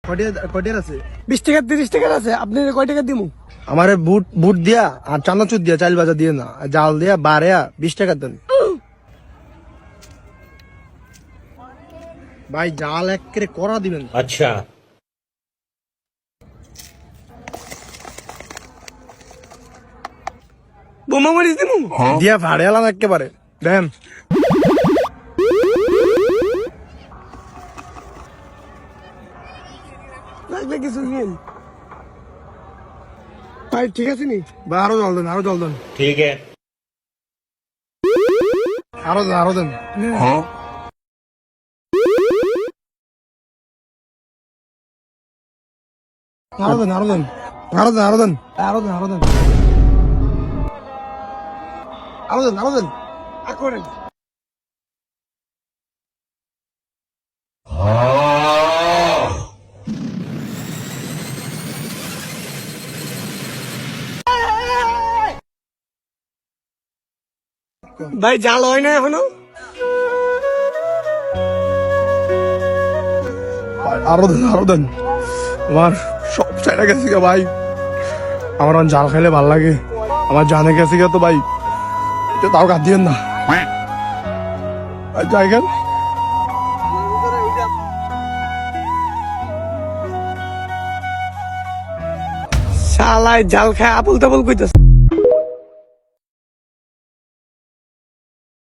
কটিয়ার আছে 20 টাকা 30 টাকার আছে, আপনি কয় টাকা দিমু? আমারে বুট দিয়া আর চানাচুর দিয়া চাল ভাজা দিয়ে না, আর জাল দিয়া বাড়িয়া 20 টাকা দেন ভাই। জাল একেবারে করা দিবেন। अच्छा বোমা মরিচ দিমু? দিয়া ভাড়িয়ালাম একেবারে দেন। লাগবে কিছু নিন ভাই, ঠিক আছে নি? বা আরো জল দেন, আরো জল দেন, ठीक है আরো দেন, আরো দেন। আরো দেন, আরো দেন, আরো দেন, আরো দেন, আরো দেন, আরো দেন, আরো দেন, আরো দেন। আর করেন। ভাই জাল হয় না এখনো? আরো দেন, আরো দেন। আমার সব চাইটা গেছে গা ভাই। আমার জাল খাইলে ভাল লাগে, আমার জানে গেছে গা তো ভাই, এটা তাও কাট দিয়েন না যাই গেল। শালায় জাল খায় আবল তাবল কইতাছে।